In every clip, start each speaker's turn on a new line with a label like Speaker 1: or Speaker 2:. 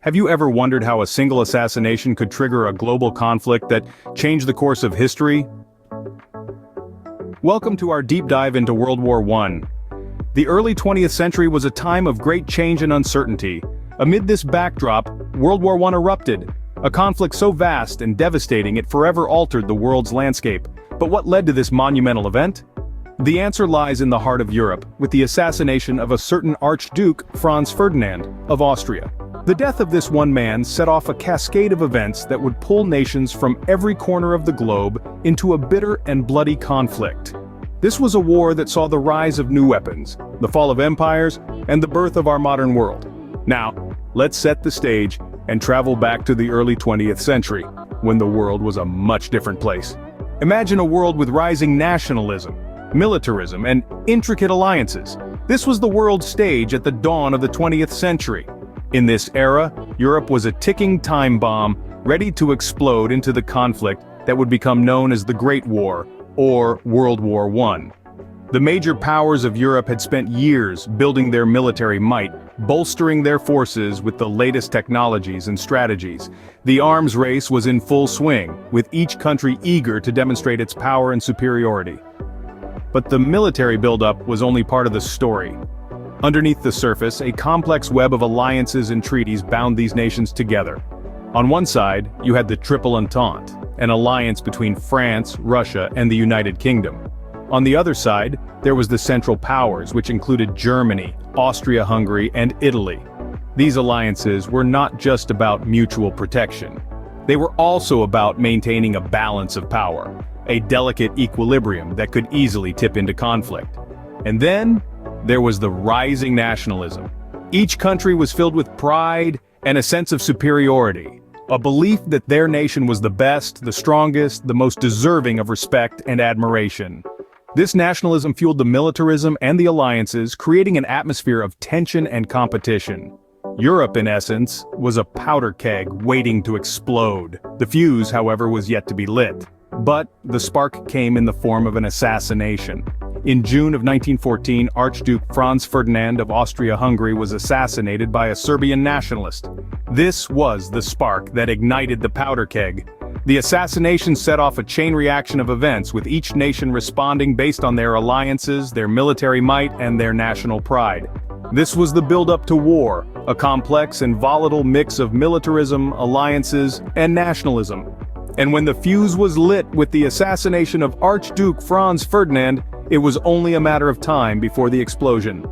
Speaker 1: Have you ever wondered how a single assassination could trigger a global conflict that changed the course of history? Welcome to our deep dive into World War I. The early 20th century was a time of great change and uncertainty. Amid this backdrop, World War I erupted, a conflict so vast and devastating it forever altered the world's landscape. But what led to this monumental event? The answer lies in the heart of Europe, with the assassination of a certain Archduke Franz Ferdinand of Austria. The death of this one man set off a cascade of events that would pull nations from every corner of the globe into a bitter and bloody conflict. This was a war that saw the rise of new weapons, the fall of empires, and the birth of our modern world. Now, let's set the stage and travel back to the early 20th century, when the world was a much different place. Imagine a world with rising nationalism, militarism, and intricate alliances. This was the world stage at the dawn of the 20th century. In this era, Europe was a ticking time bomb, ready to explode into the conflict that would become known as the Great War, or World War I. The major powers of Europe had spent years building their military might, bolstering their forces with the latest technologies and strategies. The arms race was in full swing, with each country eager to demonstrate its power and superiority. But the military buildup was only part of the story. Underneath the surface, a complex web of alliances and treaties bound these nations together. On one side, you had the Triple Entente, an alliance between France, Russia, and the United Kingdom. On the other side, there was the Central Powers, which included Germany, Austria-Hungary, and Italy. These alliances were not just about mutual protection. They were also about maintaining a balance of power, a delicate equilibrium that could easily tip into conflict. And then, there was the rising nationalism. Each country was filled with pride and a sense of superiority, a belief that their nation was the best, the strongest, the most deserving of respect and admiration. This nationalism fueled the militarism and the alliances, creating an atmosphere of tension and competition. Europe, in essence, was a powder keg waiting to explode. The fuse, however, was yet to be lit. But the spark came in the form of an assassination. In June of 1914, Archduke Franz Ferdinand of Austria-Hungary was assassinated by a Serbian nationalist. This was the spark that ignited the powder keg. The assassination set off a chain reaction of events, with each nation responding based on their alliances, their military might, and their national pride. This was the build-up to war, a complex and volatile mix of militarism, alliances, and nationalism. And when the fuse was lit with the assassination of Archduke Franz Ferdinand, it was only a matter of time before the explosion.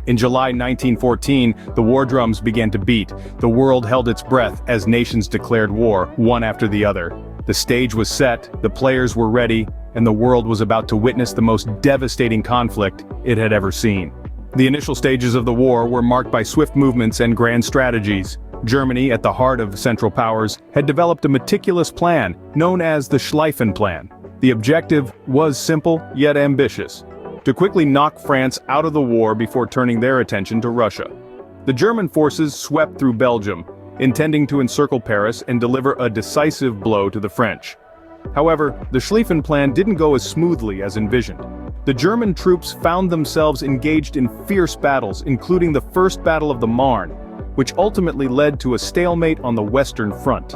Speaker 1: In July 1914, the war drums began to beat. The world held its breath as nations declared war, one after the other. The stage was set, the players were ready, and the world was about to witness the most devastating conflict it had ever seen. The initial stages of the war were marked by swift movements and grand strategies. Germany, at the heart of Central Powers, had developed a meticulous plan, known as the Schlieffen Plan. The objective was simple, yet ambitious: to quickly knock France out of the war before turning their attention to Russia. The German forces swept through Belgium, intending to encircle Paris and deliver a decisive blow to the French. However, the Schlieffen Plan didn't go as smoothly as envisioned. The German troops found themselves engaged in fierce battles, including the First Battle of the Marne, which ultimately led to a stalemate on the Western Front.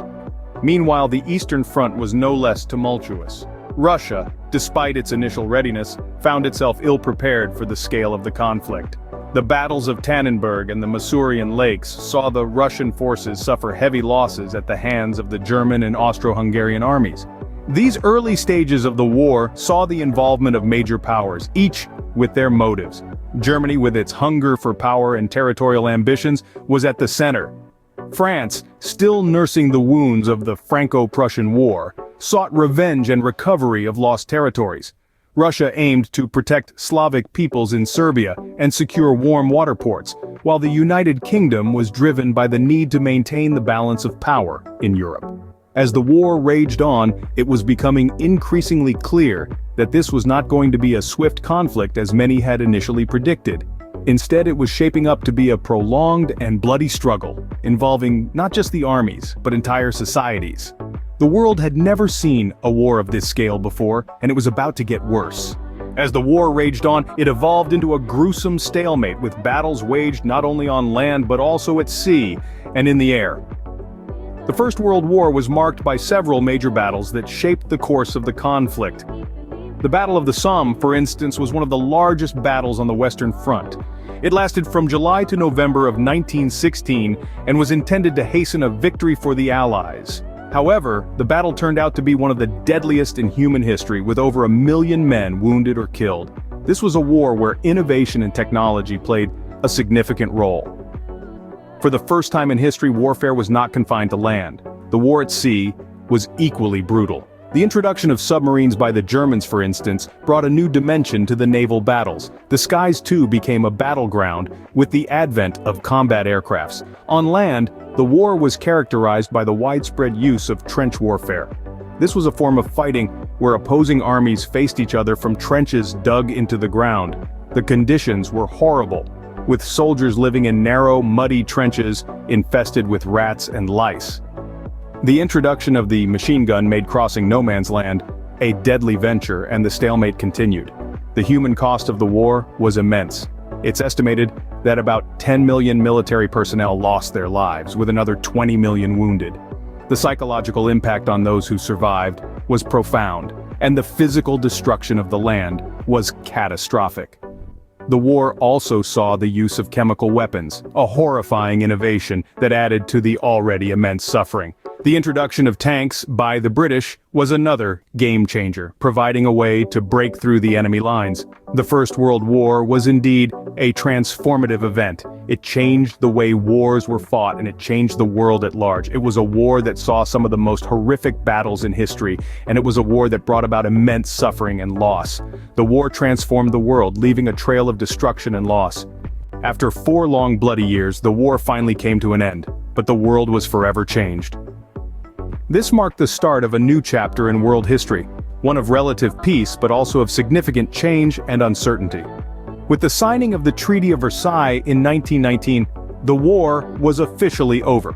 Speaker 1: Meanwhile, the Eastern Front was no less tumultuous. Russia, despite its initial readiness, found itself ill-prepared for the scale of the conflict. The battles of Tannenberg and the Masurian Lakes saw the Russian forces suffer heavy losses at the hands of the German and Austro-Hungarian armies. These early stages of the war saw the involvement of major powers, each with their motives. Germany, with its hunger for power and territorial ambitions, was at the center. France, still nursing the wounds of the Franco-Prussian War, sought revenge and recovery of lost territories. Russia aimed to protect Slavic peoples in Serbia and secure warm water ports, while the United Kingdom was driven by the need to maintain the balance of power in Europe. As the war raged on, it was becoming increasingly clear that this was not going to be a swift conflict as many had initially predicted. Instead, it was shaping up to be a prolonged and bloody struggle, involving not just the armies, but entire societies. The world had never seen a war of this scale before, and it was about to get worse. As the war raged on, it evolved into a gruesome stalemate with battles waged not only on land but also at sea and in the air. The First World War was marked by several major battles that shaped the course of the conflict. The Battle of the Somme, for instance, was one of the largest battles on the Western Front. It lasted from July to November of 1916 and was intended to hasten a victory for the Allies. However, the battle turned out to be one of the deadliest in human history, with over 1 million men wounded or killed. This was a war where innovation and technology played a significant role. For the first time in history, warfare was not confined to land. The war at sea was equally brutal. The introduction of submarines by the Germans, for instance, brought a new dimension to the naval battles. The skies too became a battleground with the advent of combat aircrafts. On land, the war was characterized by the widespread use of trench warfare. This was a form of fighting where opposing armies faced each other from trenches dug into the ground. The conditions were horrible, with soldiers living in narrow, muddy trenches infested with rats and lice. The introduction of the machine gun made crossing no man's land a deadly venture, and the stalemate continued. The human cost of the war was immense. It's estimated that about 10 million military personnel lost their lives, with another 20 million wounded. The psychological impact on those who survived was profound, and the physical destruction of the land was catastrophic. The war also saw the use of chemical weapons, a horrifying innovation that added to the already immense suffering. The introduction of tanks by the British was another game-changer, providing a way to break through the enemy lines. The First World War was indeed a transformative event. It changed the way wars were fought, and it changed the world at large. It was a war that saw some of the most horrific battles in history, and it was a war that brought about immense suffering and loss. The war transformed the world, leaving a trail of destruction and loss. After 4 long bloody years, the war finally came to an end, but the world was forever changed. This marked the start of a new chapter in world history, one of relative peace but also of significant change and uncertainty. With the signing of the Treaty of Versailles in 1919, the war was officially over.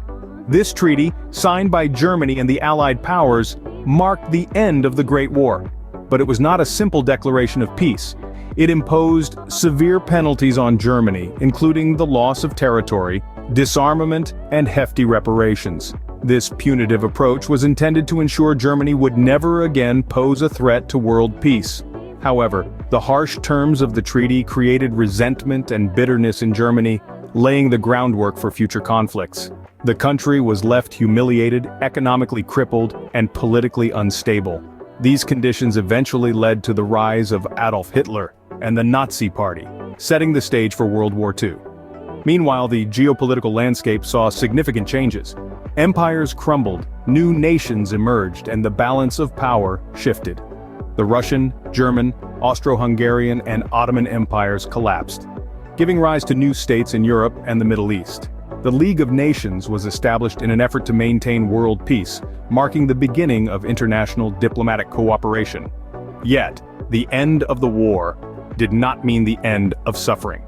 Speaker 1: This treaty, signed by Germany and the Allied powers, marked the end of the Great War. But it was not a simple declaration of peace. It imposed severe penalties on Germany, including the loss of territory, disarmament, and hefty reparations. This punitive approach was intended to ensure Germany would never again pose a threat to world peace. However, the harsh terms of the treaty created resentment and bitterness in Germany, laying the groundwork for future conflicts. The country was left humiliated, economically crippled, and politically unstable. These conditions eventually led to the rise of Adolf Hitler and the Nazi Party, setting the stage for World War II. Meanwhile, the geopolitical landscape saw significant changes. Empires crumbled, new nations emerged, and the balance of power shifted. The Russian, German, Austro-Hungarian, and Ottoman empires collapsed, giving rise to new states in Europe and the Middle East. The League of Nations was established in an effort to maintain world peace, marking the beginning of international diplomatic cooperation. Yet, the end of the war did not mean the end of suffering.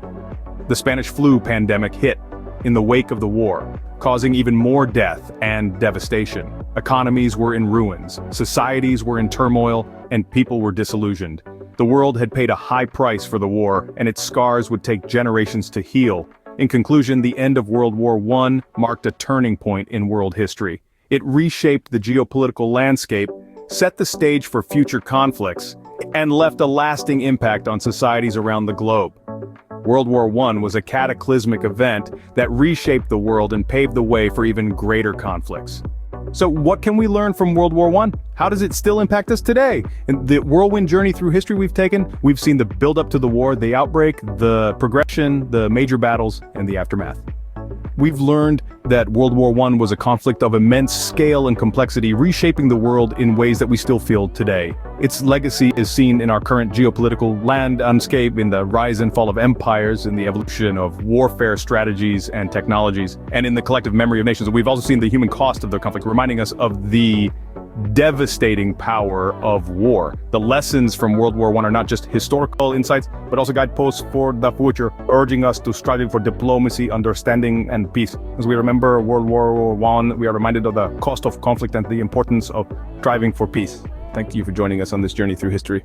Speaker 1: The Spanish flu pandemic hit in the wake of the war, causing even more death and devastation. Economies were in ruins, societies were in turmoil, and people were disillusioned. The world had paid a high price for the war, and its scars would take generations to heal. In conclusion, the end of World War I marked a turning point in world history. It reshaped the geopolitical landscape, set the stage for future conflicts, and left a lasting impact on societies around the globe. World War I was a cataclysmic event that reshaped the world and paved the way for even greater conflicts. So what can we learn from World War I? How does it still impact us today? In the whirlwind journey through history we've taken, we've seen the build-up to the war, the outbreak, the progression, the major battles, and the aftermath. We've learned that World War I was a conflict of immense scale and complexity, reshaping the world in ways that we still feel today. Its legacy is seen in our current geopolitical landscape, in the rise and fall of empires, in the evolution of warfare strategies and technologies, and in the collective memory of nations. We've also seen the human cost of the conflict, reminding us of the devastating power of war. The lessons from World War I are not just historical insights, but also guideposts for the future, urging us to strive for diplomacy, understanding, and peace. As we remember World War I, we are reminded of the cost of conflict and the importance of striving for peace. Thank you for joining us on this journey through history.